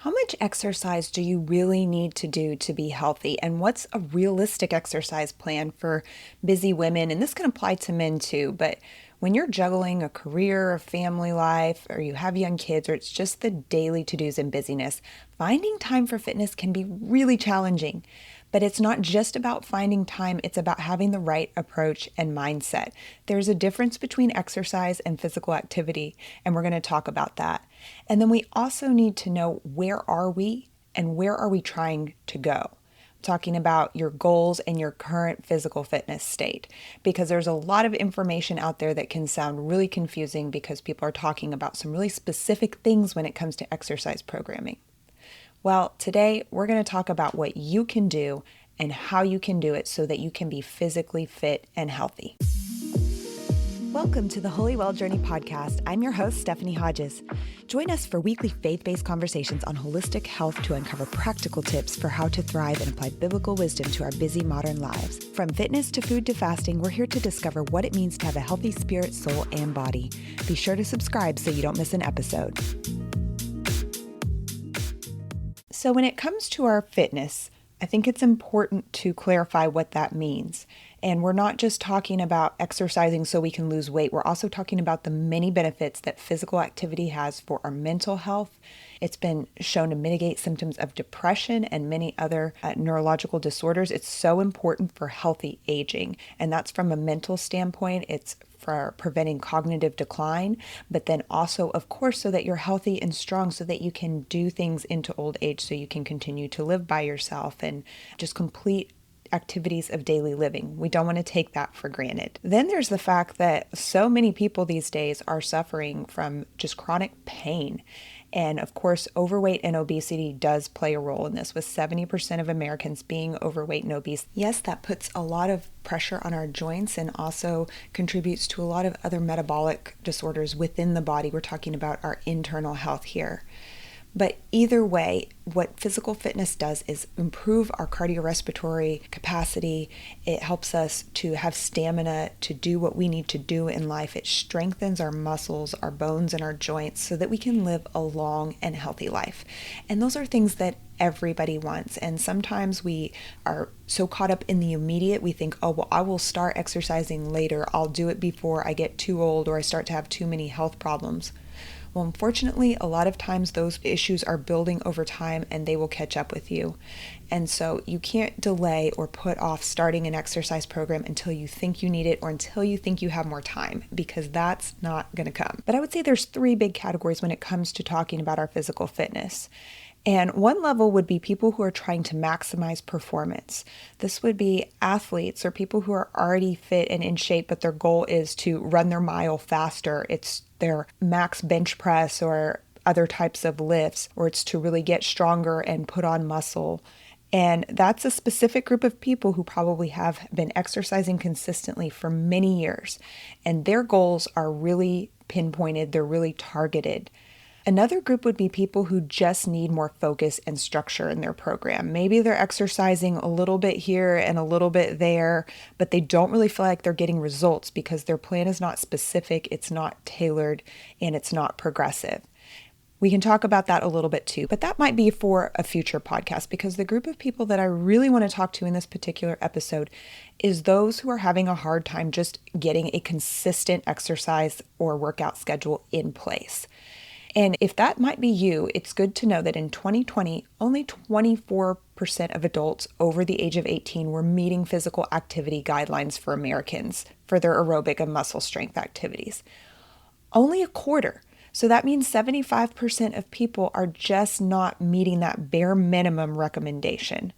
How much exercise do you really need to do to be healthy? And what's a realistic exercise plan for busy women? And this can apply to men too, but when you're juggling a career, a family life, or you have young kids, or it's just the daily to-dos and busyness, finding time for fitness can be really challenging. But it's not just about finding time, it's about having the right approach and mindset. There's a difference between exercise and physical activity, and we're going to talk about that. And then we also need to know, where are we and where are we trying to go? I'm talking about your goals and your current physical fitness state, because there's a lot of information out there that can sound really confusing because people are talking about some really specific things when it comes to exercise programming. Well, today we're going to talk about what you can do and how you can do it so that you can be physically fit and healthy. Welcome to the Holy Well Journey podcast. I'm your host, Stephanie Hodges. Join us for weekly faith-based conversations on holistic health to uncover practical tips for how to thrive and apply biblical wisdom to our busy modern lives. From fitness to food to fasting, we're here to discover what it means to have a healthy spirit, soul, and body. Be sure to subscribe so you don't miss an episode. So when it comes to our fitness, I think it's important to clarify what that means. And we're not just talking about exercising so we can lose weight. We're also talking about the many benefits that physical activity has for our mental health. It's been shown to mitigate symptoms of depression and many other neurological disorders. It's so important for healthy aging. And that's from a mental standpoint. It's for preventing cognitive decline, but then also, of course, so that you're healthy and strong so that you can do things into old age, so you can continue to live by yourself and just complete activities of daily living. We don't want to take that for granted. Then there's the fact that so many people these days are suffering from just chronic pain. And of course, overweight and obesity does play a role in this, with 70% of Americans being overweight and obese. Yes, that puts a lot of pressure on our joints and also contributes to a lot of other metabolic disorders within the body. We're talking about our internal health here. But either way, what physical fitness does is improve our cardiorespiratory capacity. It helps us to have stamina to do what we need to do in life. It strengthens our muscles, our bones, and our joints so that we can live a long and healthy life. And those are things that everybody wants. And sometimes we are so caught up in the immediate, we think, oh, well, I will start exercising later. I'll do it before I get too old or I start to have too many health problems. Well, unfortunately, a lot of times those issues are building over time and they will catch up with you. And so you can't delay or put off starting an exercise program until you think you need it or until you think you have more time, because that's not going to come. But I would say there's three big categories when it comes to talking about our physical fitness. And one level would be people who are trying to maximize performance. This would be athletes or people who are already fit and in shape, but their goal is to run their mile faster. It's their max bench press or other types of lifts, or it's to really get stronger and put on muscle. And that's a specific group of people who probably have been exercising consistently for many years. And their goals are really pinpointed, they're really targeted. Another group would be people who just need more focus and structure in their program. Maybe they're exercising a little bit here and a little bit there, but they don't really feel like they're getting results because their plan is not specific, it's not tailored, and it's not progressive. We can talk about that a little bit too, but that might be for a future podcast, because the group of people that I really want to talk to in this particular episode is those who are having a hard time just getting a consistent exercise or workout schedule in place. And if that might be you, it's good to know that in 2020, only 24% of adults over the age of 18 were meeting physical activity guidelines for Americans for their aerobic and muscle strength activities. Only a quarter. So that means 75% of people are just not meeting that bare minimum recommendation.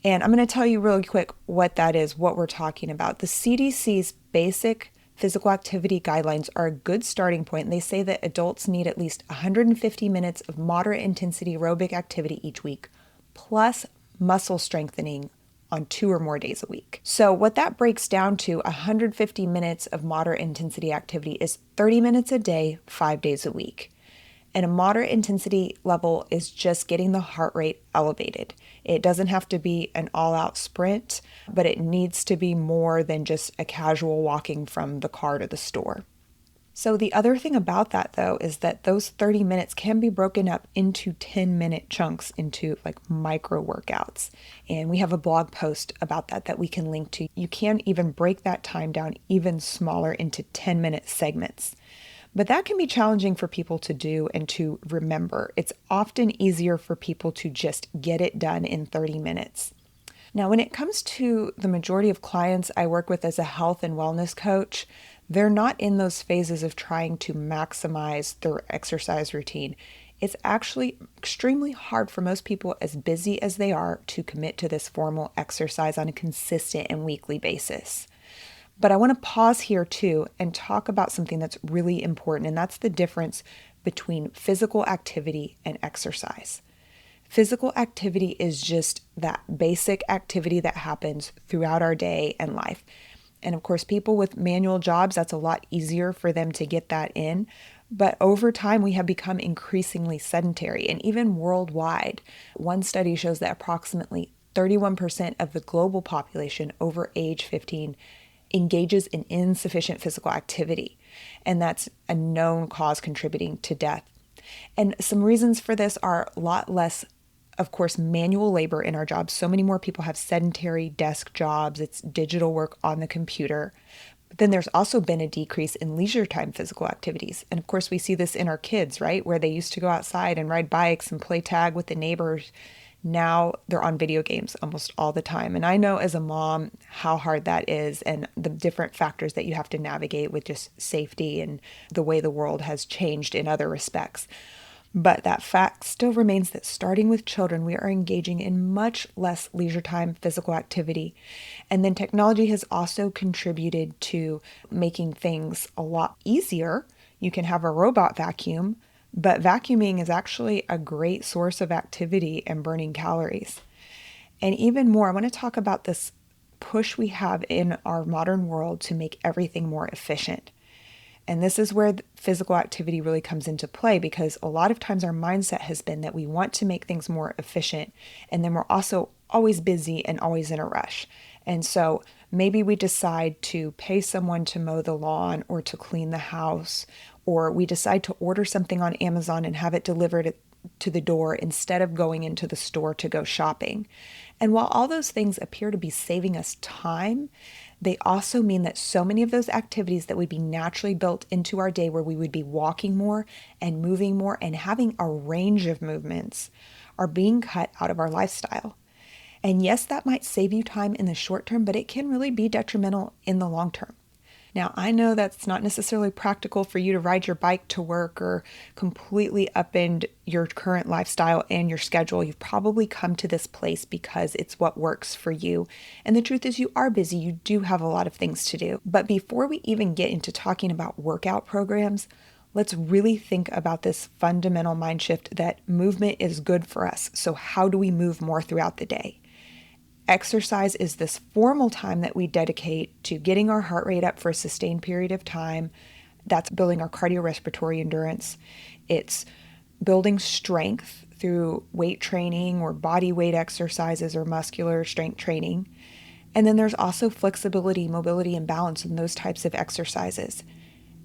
And I'm going to tell you really quick what that is, what we're talking about. The CDC's basic physical activity guidelines are a good starting point. They say that adults need at least 150 minutes of moderate intensity aerobic activity each week, plus muscle strengthening on 2 or more days a week. So what that breaks down to, 150 minutes of moderate intensity activity is 30 minutes a day, 5 days a week. And a moderate intensity level is just getting the heart rate elevated. It doesn't have to be an all-out sprint, but it needs to be more than just a casual walking from the car to the store. So the other thing about that though is that those 30 minutes can be broken up into 10-minute chunks into like micro workouts. And we have a blog post about that we can link to. You can even break that time down even smaller into 10-minute segments. But that can be challenging for people to do and to remember. It's often easier for people to just get it done in 30 minutes. Now, when it comes to the majority of clients I work with as a health and wellness coach, they're not in those phases of trying to maximize their exercise routine. It's actually extremely hard for most people, as busy as they are, to commit to this formal exercise on a consistent and weekly basis. But I want to pause here too and talk about something that's really important, and that's the difference between physical activity and exercise. Physical activity is just that basic activity that happens throughout our day and life. And of course, people with manual jobs, that's a lot easier for them to get that in. But over time, we have become increasingly sedentary, and even worldwide. One study shows that approximately 31% of the global population over age 15 engages in insufficient physical activity. And that's a known cause contributing to death. And some reasons for this are a lot less, of course, manual labor in our jobs. So many more people have sedentary desk jobs. It's digital work on the computer. But then there's also been a decrease in leisure time physical activities. And of course, we see this in our kids, right? Where they used to go outside and ride bikes and play tag with the neighbors. Now they're on video games almost all the time. And I know as a mom how hard that is and the different factors that you have to navigate with just safety and the way the world has changed in other respects. But that fact still remains that starting with children, we are engaging in much less leisure time physical activity. And then technology has also contributed to making things a lot easier. You can have a robot vacuum, but vacuuming is actually a great source of activity and burning calories. And even more, I want to talk about this push we have in our modern world to make everything more efficient. And this is where physical activity really comes into play, because a lot of times our mindset has been that we want to make things more efficient, and then we're also always busy and always in a rush. And so maybe we decide to pay someone to mow the lawn or to clean the house, or we decide to order something on Amazon and have it delivered to the door instead of going into the store to go shopping. And while all those things appear to be saving us time, they also mean that so many of those activities that would be naturally built into our day, where we would be walking more and moving more and having a range of movements, are being cut out of our lifestyle. And yes, that might save you time in the short term, but it can really be detrimental in the long term. Now, I know that's not necessarily practical for you to ride your bike to work or completely upend your current lifestyle and your schedule. You've probably come to this place because it's what works for you. And the truth is, you are busy. You do have a lot of things to do. But before we even get into talking about workout programs, let's really think about this fundamental mind shift that movement is good for us. So how do we move more throughout the day? Exercise is this formal time that we dedicate to getting our heart rate up for a sustained period of time. That's building our cardiorespiratory endurance. It's building strength through weight training or body weight exercises or muscular strength training. And then there's also flexibility, mobility, and balance in those types of exercises.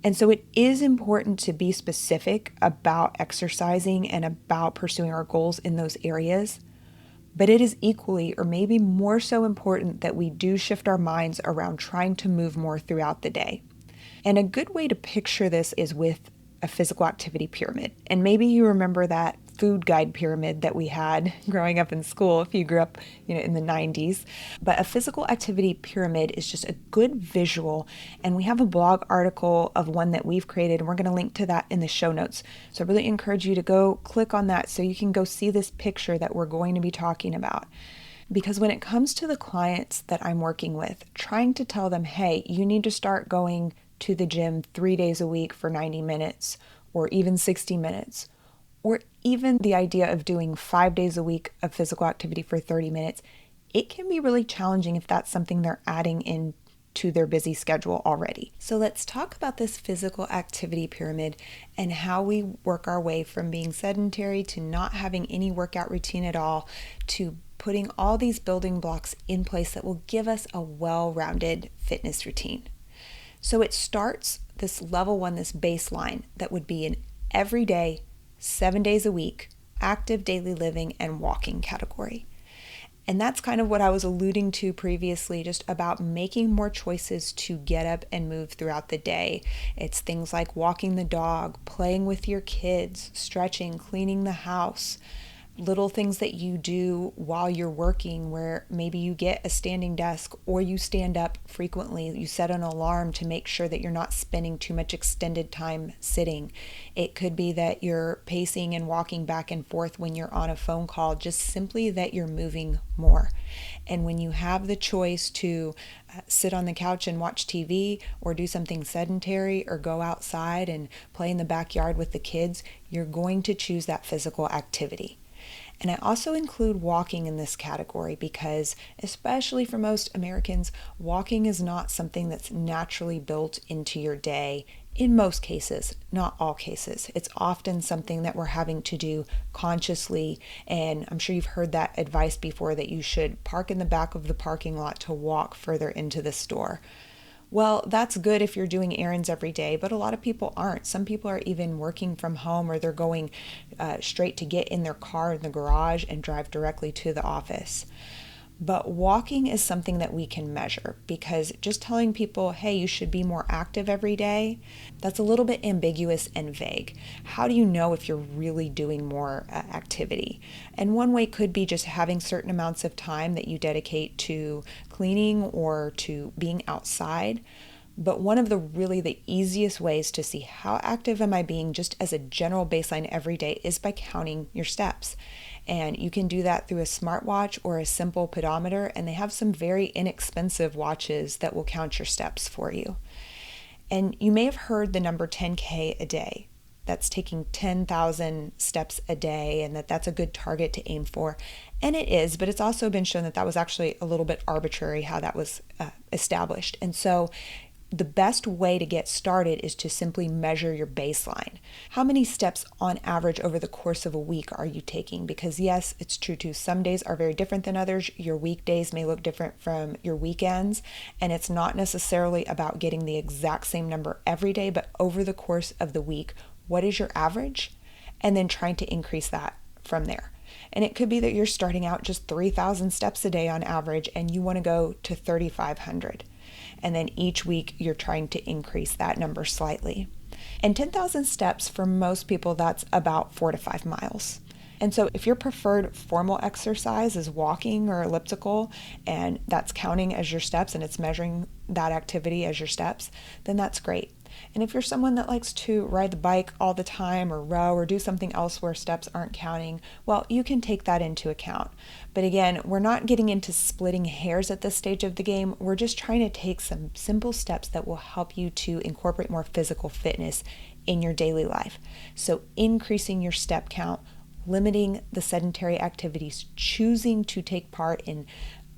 And so it is important to be specific about exercising and about pursuing our goals in those areas. But it is equally, or maybe more so, important that we do shift our minds around trying to move more throughout the day. And a good way to picture this is with a physical activity pyramid. And maybe you remember that food guide pyramid that we had growing up in school if you grew up, in the 90s. But a physical activity pyramid is just a good visual. And we have a blog article of one that we've created, and we're going to link to that in the show notes. So I really encourage you to go click on that so you can go see this picture that we're going to be talking about. Because when it comes to the clients that I'm working with, trying to tell them, hey, you need to start going to the gym 3 days a week for 90 minutes or even 60 minutes, or even the idea of doing 5 days a week of physical activity for 30 minutes, it can be really challenging if that's something they're adding in to their busy schedule already. So let's talk about this physical activity pyramid and how we work our way from being sedentary to not having any workout routine at all to putting all these building blocks in place that will give us a well-rounded fitness routine. So it starts this level one, this baseline that would be an everyday, 7 days a week, active daily living and walking category. And that's kind of what I was alluding to previously, just about making more choices to get up and move throughout the day. It's things like walking the dog, playing with your kids, stretching, cleaning the house, little things that you do while you're working, where maybe you get a standing desk or you stand up frequently. You set an alarm to make sure that you're not spending too much extended time sitting. It could be that you're pacing and walking back and forth when you're on a phone call, just simply that you're moving more. And when you have the choice to sit on the couch and watch TV, or do something sedentary, or go outside and play in the backyard with the kids, you're going to choose that physical activity. And I also include walking in this category because, especially for most Americans, walking is not something that's naturally built into your day. In most cases, not all cases. It's often something that we're having to do consciously, and I'm sure you've heard that advice before, that you should park in the back of the parking lot to walk further into the store. Well, that's good if you're doing errands every day, but a lot of people aren't. Some people are even working from home, or they're going straight to get in their car in the garage and drive directly to the office. But walking is something that we can measure, because just telling people, hey, you should be more active every day, that's a little bit ambiguous and vague. How do you know if you're really doing more activity? And one way could be just having certain amounts of time that you dedicate to cleaning or to being outside. But one of the easiest ways to see how active am I being, just as a general baseline every day, is by counting your steps. And you can do that through a smartwatch or a simple pedometer, and they have some very inexpensive watches that will count your steps for you. And you may have heard the number 10K a day. That's taking 10,000 steps a day, and that's a good target to aim for. And it is, but it's also been shown that was actually a little bit arbitrary how that was established. And so the best way to get started is to simply measure your baseline. How many steps on average over the course of a week are you taking? Because yes, it's true too. Some days are very different than others. Your weekdays may look different from your weekends. And it's not necessarily about getting the exact same number every day, but over the course of the week, what is your average? And then trying to increase that from there. And it could be that you're starting out just 3,000 steps a day on average, and you want to go to 3,500. And then each week you're trying to increase that number slightly. And 10,000 steps for most people, that's about 4 to 5 miles. And so if your preferred formal exercise is walking or elliptical, and that's counting as your steps and it's measuring that activity as your steps, then that's great. And if you're someone that likes to ride the bike all the time, or row, or do something else where steps aren't counting, well, you can take that into account. But again, we're not getting into splitting hairs at this stage of the game. We're just trying to take some simple steps that will help you to incorporate more physical fitness in your daily life. So increasing your step count, limiting the sedentary activities, choosing to take part in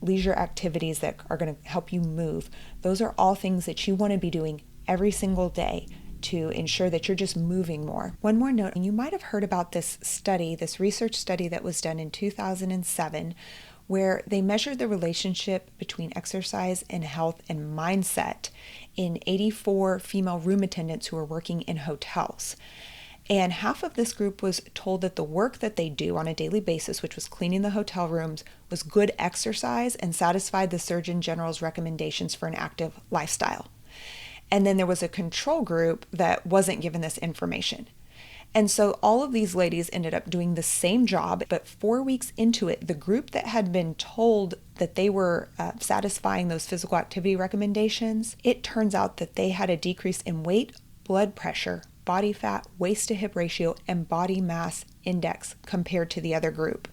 leisure activities that are going to help you move. Those are all things that you want to be doing every single day to ensure that you're just moving more. One more note, and you might have heard about this study, this research study that was done in 2007, where they measured the relationship between exercise and health and mindset in 84 female room attendants who were working in hotels. And half of this group was told that the work that they do on a daily basis, which was cleaning the hotel rooms, was good exercise and satisfied the Surgeon General's recommendations for an active lifestyle. And then there was a control group that wasn't given this information. And so all of these ladies ended up doing the same job, but 4 weeks into it, the group that had been told that they were satisfying those physical activity recommendations, it turns out that they had a decrease in weight, blood pressure, body fat, waist to hip ratio, and body mass index compared to the other group.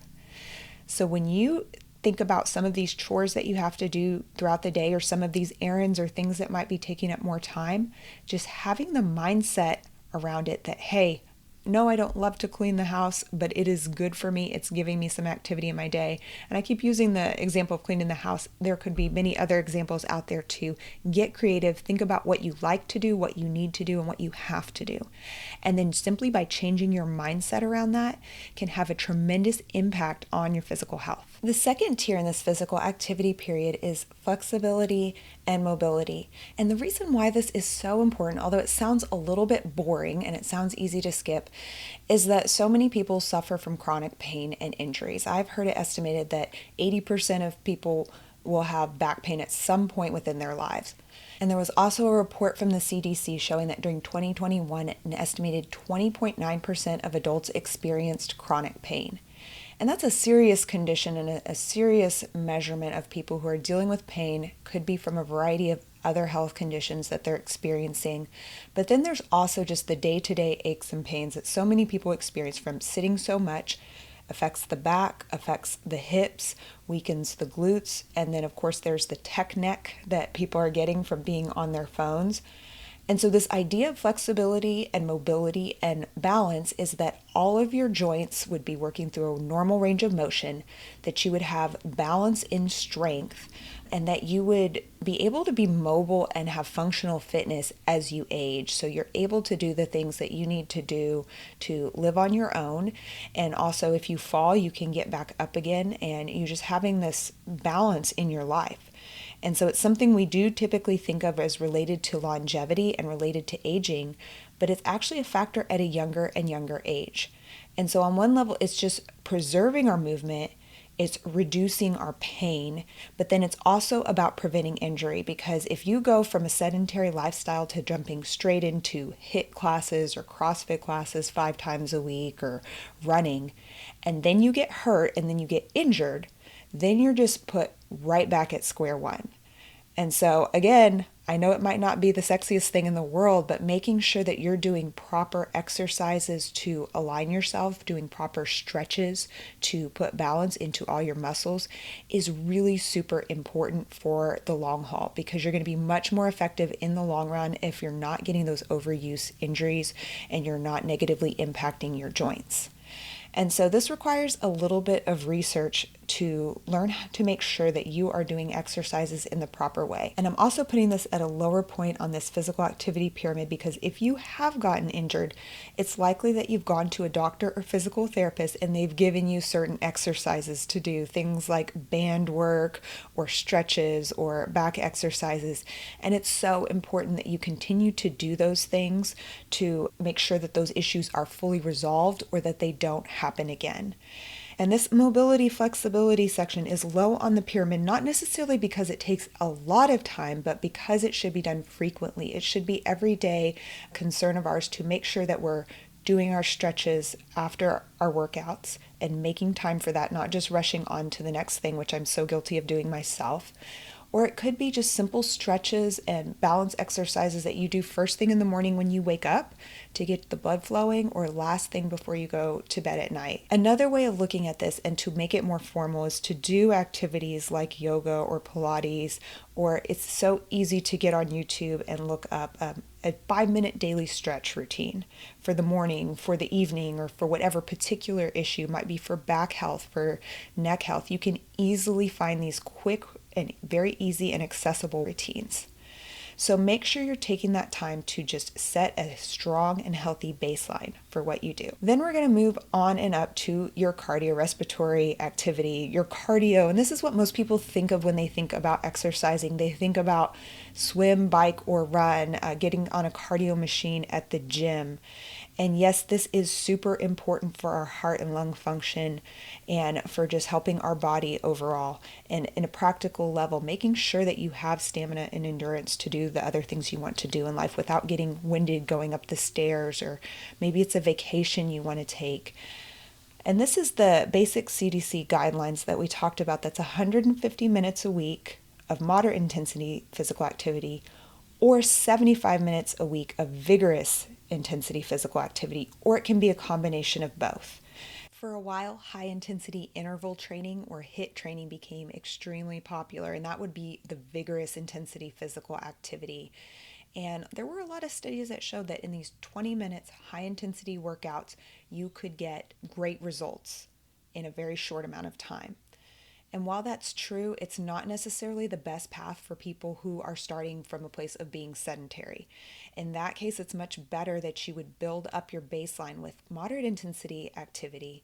So when you think about some of these chores that you have to do throughout the day, or some of these errands or things that might be taking up more time, just having the mindset around it that, hey, no, I don't love to clean the house, but it is good for me. It's giving me some activity in my day. And I keep using the example of cleaning the house. There could be many other examples out there too. Get creative. Think about what you like to do, what you need to do, and what you have to do. And then simply by changing your mindset around that can have a tremendous impact on your physical health. The second tier in this physical activity period is flexibility and mobility. And the reason why this is so important, although it sounds a little bit boring and it sounds easy to skip, is that so many people suffer from chronic pain and injuries. I've heard it estimated that 80% of people will have back pain at some point within their lives. And there was also a report from the CDC showing that during 2021, an estimated 20.9% of adults experienced chronic pain. And that's a serious condition and a serious measurement of people who are dealing with pain. Could be from a variety of other health conditions that they're experiencing. But then there's also just the day-to-day aches and pains that so many people experience from sitting so much. Affects the back, affects the hips, weakens the glutes, and then of course there's the tech neck that people are getting from being on their phones. And so this idea of flexibility and mobility and balance is that all of your joints would be working through a normal range of motion, that you would have balance in strength, and that you would be able to be mobile and have functional fitness as you age. So you're able to do the things that you need to do to live on your own. And also if you fall, you can get back up again, and you're just having this balance in your life. And so it's something we do typically think of as related to longevity and related to aging, but it's actually a factor at a younger and younger age. And so on one level, it's just preserving our movement, it's reducing our pain, but then it's also about preventing injury, because if you go from a sedentary lifestyle to jumping straight into HIIT classes or CrossFit classes 5 times a week or running, and then you get hurt and then you get injured, then you're just put right back at square one. And so again, I know it might not be the sexiest thing in the world, but making sure that you're doing proper exercises to align yourself, doing proper stretches to put balance into all your muscles is really super important for the long haul, because you're going to be much more effective in the long run if you're not getting those overuse injuries and you're not negatively impacting your joints. And so this requires a little bit of research to learn to make sure that you are doing exercises in the proper way. And I'm also putting this at a lower point on this physical activity pyramid, because if you have gotten injured, it's likely that you've gone to a doctor or physical therapist and they've given you certain exercises to do, things like band work or stretches or back exercises. And it's so important that you continue to do those things to make sure that those issues are fully resolved or that they don't happen again. And this mobility flexibility section is low on the pyramid, not necessarily because it takes a lot of time, but because it should be done frequently. It should be everyday concern of ours to make sure that we're doing our stretches after our workouts and making time for that, not just rushing on to the next thing, which I'm so guilty of doing myself. Or it could be just simple stretches and balance exercises that you do first thing in the morning when you wake up to get the blood flowing, or last thing before you go to bed at night. Another way of looking at this and to make it more formal is to do activities like yoga or Pilates, or it's so easy to get on YouTube and look up a 5-minute daily stretch routine for the morning, for the evening, or for whatever particular issue might be for back health, for neck health. You can easily find these quick and very easy and accessible routines. So make sure you're taking that time to just set a strong and healthy baseline for what you do. Then we're going to move on and up to your cardiorespiratory activity, your cardio. And this is what most people think of when they think about exercising. They think about swim, bike, or run, getting on a cardio machine at the gym. And yes, this is super important for our heart and lung function and for just helping our body overall. And in a practical level, making sure that you have stamina and endurance to do the other things you want to do in life without getting winded going up the stairs, or maybe it's a vacation you want to take. And this is the basic CDC guidelines that we talked about. That's 150 minutes a week of moderate intensity physical activity, or 75 minutes a week of vigorous intensity physical activity, or it can be a combination of both. For a while, high intensity interval training or HIIT training became extremely popular, and that would be the vigorous intensity physical activity. And there were a lot of studies that showed that in these 20 minutes high intensity workouts, you could get great results in a very short amount of time. And while that's true, it's not necessarily the best path for people who are starting from a place of being sedentary. In that case, it's much better that you would build up your baseline with moderate intensity activity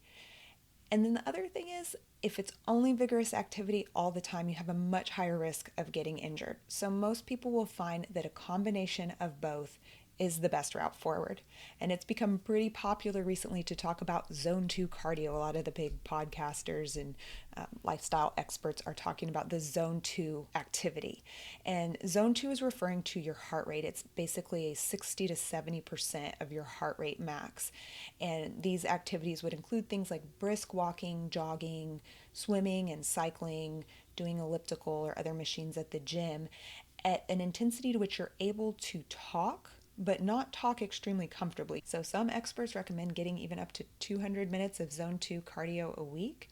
And then the other thing is, if it's only vigorous activity all the time, you have a much higher risk of getting injured. So most people will find that a combination of both is the best route forward. And it's become pretty popular recently to talk about zone 2 cardio. A lot of the big podcasters and lifestyle experts are talking about the zone 2 activity. And zone 2 is referring to your heart rate. It's basically a 60 to 70% of your heart rate max. And these activities would include things like brisk walking, jogging, swimming, and cycling, doing elliptical or other machines at the gym at an intensity to which you're able to talk, but not talk extremely comfortably. So some experts recommend getting even up to 200 minutes of zone 2 cardio a week.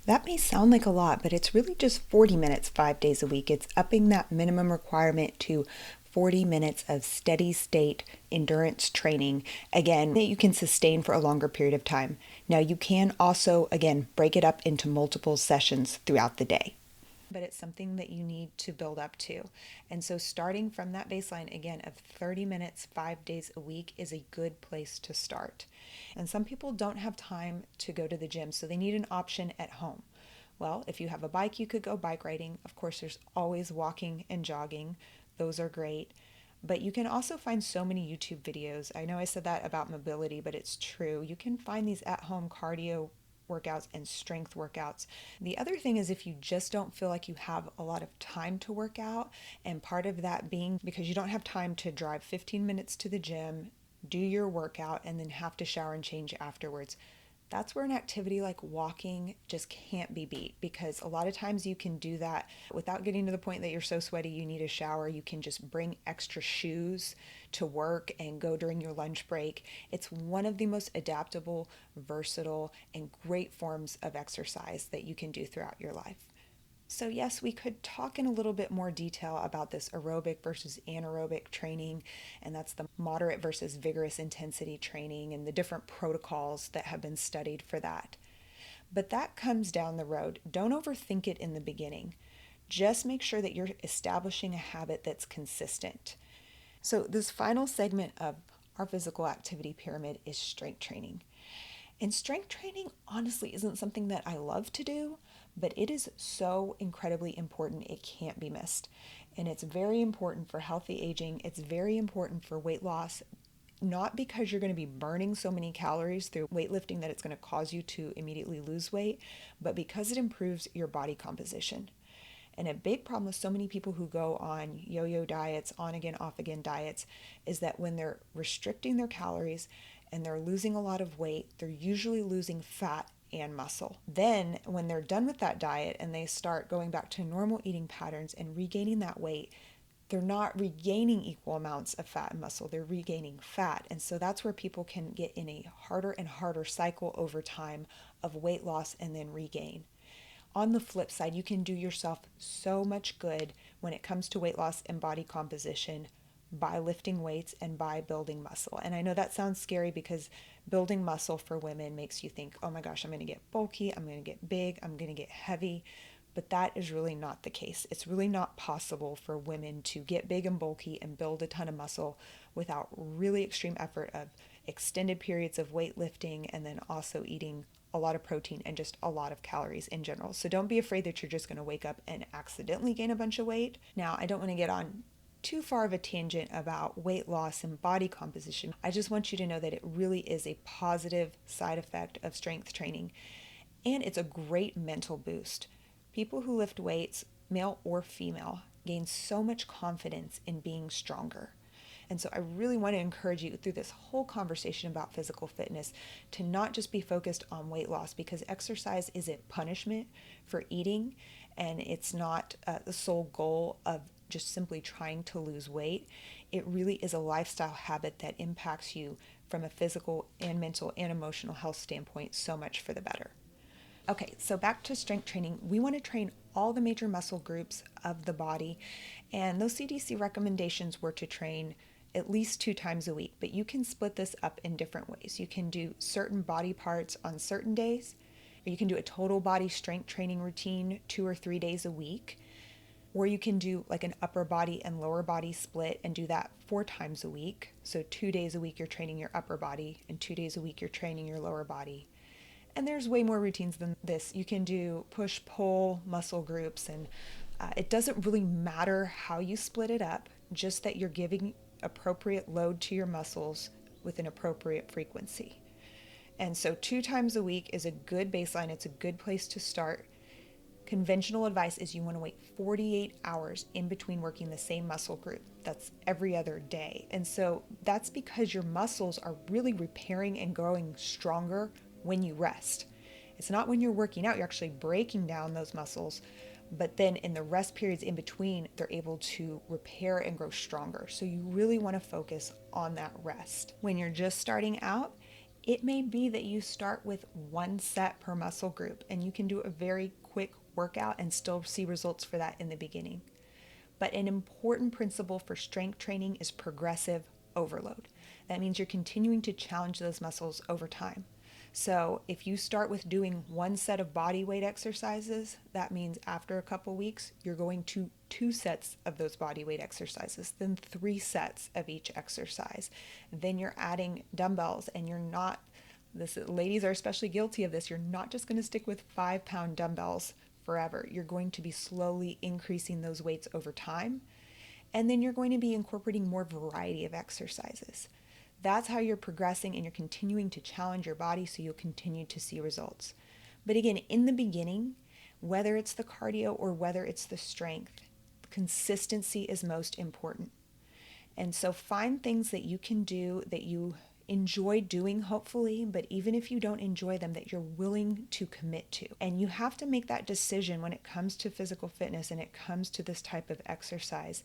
That may sound like a lot, but it's really just 40 minutes 5 days a week. It's upping that minimum requirement to 40 minutes of steady state endurance training, again, that you can sustain for a longer period of time. Now, you can also, again, break it up into multiple sessions throughout the day, but it's something that you need to build up to. And so starting from that baseline, again, of 30 minutes 5 days a week is a good place to start. And some people don't have time to go to the gym, so they need an option at home. Well, if you have a bike, you could go bike riding. Of course, there's always walking and jogging. Those are great. But you can also find so many YouTube videos. I know I said that about mobility, but it's true. You can find these at-home cardio workouts and strength workouts. The other thing is, if you just don't feel like you have a lot of time to work out, and part of that being because you don't have time to drive 15 minutes to the gym, do your workout, and then have to shower and change afterwards, that's where an activity like walking just can't be beat, because a lot of times you can do that without getting to the point that you're so sweaty you need a shower. You can just bring extra shoes to work and go during your lunch break. It's one of the most adaptable, versatile, and great forms of exercise that you can do throughout your life. So yes, we could talk in a little bit more detail about this aerobic versus anaerobic training, and that's the moderate versus vigorous intensity training and the different protocols that have been studied for that. But that comes down the road. Don't overthink it in the beginning. Just make sure that you're establishing a habit that's consistent. So this final segment of our physical activity pyramid is strength training. And strength training honestly isn't something that I love to do, but it is so incredibly important it can't be missed. And it's very important for healthy aging. It's very important for weight loss, not because you're going to be burning so many calories through weightlifting that it's going to cause you to immediately lose weight, but because it improves your body composition. And a big problem with so many people who go on yo-yo diets, on again, off again diets, is that when they're restricting their calories and they're losing a lot of weight, they're usually losing fat and muscle. Then when they're done with that diet and they start going back to normal eating patterns and regaining that weight, they're not regaining equal amounts of fat and muscle, they're regaining fat. And so that's where people can get in a harder and harder cycle over time of weight loss and then regain. On the flip side, you can do yourself so much good when it comes to weight loss and body composition by lifting weights and by building muscle. And I know that sounds scary because building muscle for women makes you think, oh my gosh, I'm going to get bulky, I'm going to get big, I'm going to get heavy. But that is really not the case. It's really not possible for women to get big and bulky and build a ton of muscle without really extreme effort of extended periods of weightlifting and then also eating a lot of protein and just a lot of calories in general. So don't be afraid that you're just going to wake up and accidentally gain a bunch of weight. Now, I don't want to get on too far of a tangent about weight loss and body composition. I just want you to know that it really is a positive side effect of strength training, and it's a great mental boost. People who lift weights, male or female, gain so much confidence in being stronger. And so I really want to encourage you through this whole conversation about physical fitness to not just be focused on weight loss, because exercise isn't punishment for eating, and it's not the sole goal of just simply trying to lose weight. It really is a lifestyle habit that impacts you from a physical and mental and emotional health standpoint so much for the better. Okay, so back to strength training. We want to train all the major muscle groups of the body, and those CDC recommendations were to train at least 2 times a week, but you can split this up in different ways. You can do certain body parts on certain days, or you can do a total body strength training routine 2 or 3 days a week, or you can do like an upper body and lower body split and do that 4 times a week. So 2 days a week you're training your upper body, and 2 days a week you're training your lower body. And there's way more routines than this. You can do push-pull muscle groups, and it doesn't really matter how you split it up, just that you're giving appropriate load to your muscles with an appropriate frequency. And so 2 times a week is a good baseline. It's a good place to start. Conventional advice is you want to wait 48 hours in between working the same muscle group. That's every other day. And so that's because your muscles are really repairing and growing stronger when you rest. It's not when you're working out, you're actually breaking down those muscles, but then in the rest periods in between, they're able to repair and grow stronger. So you really want to focus on that rest. When you're just starting out, it may be that you start with 1 set per muscle group, and you can do a very quick workout and still see results for that in the beginning. But an important principle for strength training is progressive overload. That means you're continuing to challenge those muscles over time. So if you start with doing 1 set of body weight exercises, that means after a couple weeks, you're going to 2 sets of those body weight exercises, then 3 sets of each exercise. Then you're adding dumbbells, and ladies are especially guilty of this. You're not just going to stick with 5-pound dumbbells forever. You're going to be slowly increasing those weights over time. And then you're going to be incorporating more variety of exercises. That's how you're progressing, and you're continuing to challenge your body so you'll continue to see results. But again, in the beginning, whether it's the cardio or whether it's the strength, consistency is most important. And so find things that you can do that you enjoy doing, hopefully, but even if you don't enjoy them, that you're willing to commit to. And you have to make that decision when it comes to physical fitness and it comes to this type of exercise,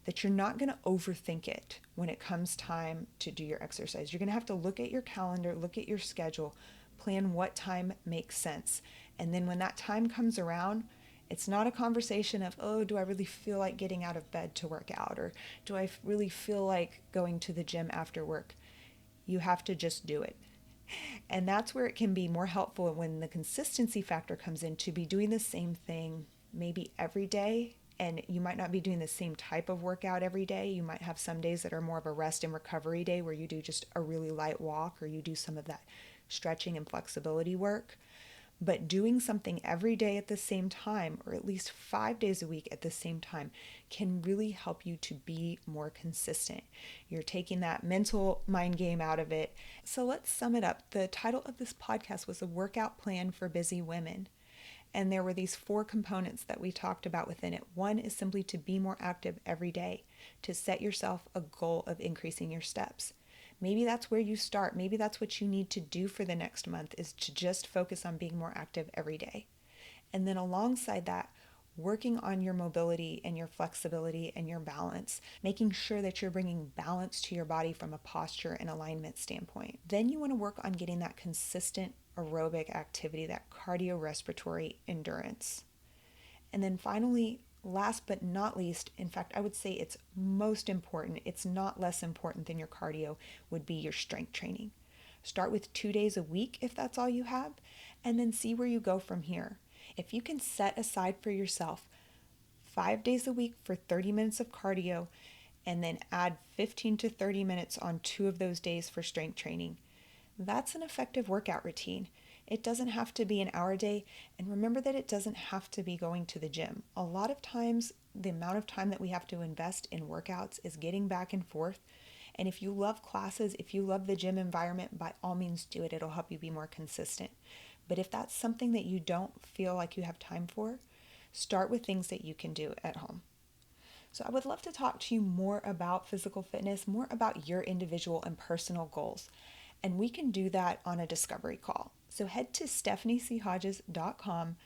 that you're not going to overthink it when it comes time to do your exercise. You're going to have to look at your calendar, look at your schedule, plan what time makes sense. And then when that time comes around, it's not a conversation of, oh, do I really feel like getting out of bed to work out? Or do I really feel like going to the gym after work? You have to just do it. And that's where it can be more helpful when the consistency factor comes in, to be doing the same thing maybe every day. And you might not be doing the same type of workout every day. You might have some days that are more of a rest and recovery day where you do just a really light walk, or you do some of that stretching and flexibility work. But doing something every day at the same time, or at least 5 days a week at the same time, can really help you to be more consistent. You're taking that mental mind game out of it. So let's sum it up. The title of this podcast was A Workout Plan for Busy Women. And there were these 4 components that we talked about within it. 1 is simply to be more active every day, to set yourself a goal of increasing your steps. Maybe that's where you start. Maybe that's what you need to do for the next month, is to just focus on being more active every day. And then alongside that, working on your mobility and your flexibility and your balance, making sure that you're bringing balance to your body from a posture and alignment standpoint. Then you want to work on getting that consistent aerobic activity, that cardiorespiratory endurance. And then finally, last but not least, in fact, I would say it's most important, it's not less important than your cardio, would be your strength training. Start with 2 days a week if that's all you have, and then see where you go from here. If you can set aside for yourself 5 days a week for 30 minutes of cardio, and then add 15 to 30 minutes on 2 of those days for strength training, that's an effective workout routine. It doesn't have to be an hour a day. And remember that it doesn't have to be going to the gym. A lot of times, the amount of time that we have to invest in workouts is getting back and forth. And if you love classes, if you love the gym environment, by all means do it. It'll help you be more consistent. But if that's something that you don't feel like you have time for, start with things that you can do at home. So I would love to talk to you more about physical fitness, more about your individual and personal goals. And we can do that on a discovery call. So head to stephaniechhodges.com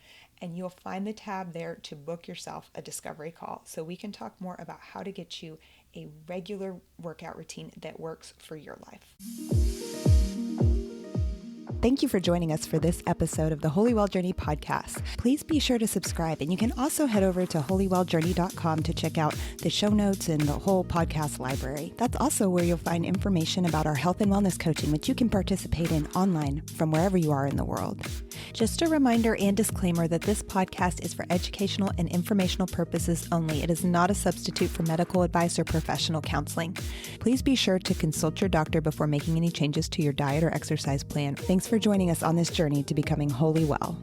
and you'll find the tab there to book yourself a discovery call, so we can talk more about how to get you a regular workout routine that works for your life. Thank you for joining us for this episode of the Holy Well Journey podcast. Please be sure to subscribe, and you can also head over to holywelljourney.com to check out the show notes and the whole podcast library. That's also where you'll find information about our health and wellness coaching, which you can participate in online from wherever you are in the world. Just a reminder and disclaimer that this podcast is for educational and informational purposes only. It is not a substitute for medical advice or professional counseling. Please be sure to consult your doctor before making any changes to your diet or exercise plan. Thanks for for joining us on this journey to becoming wholly well.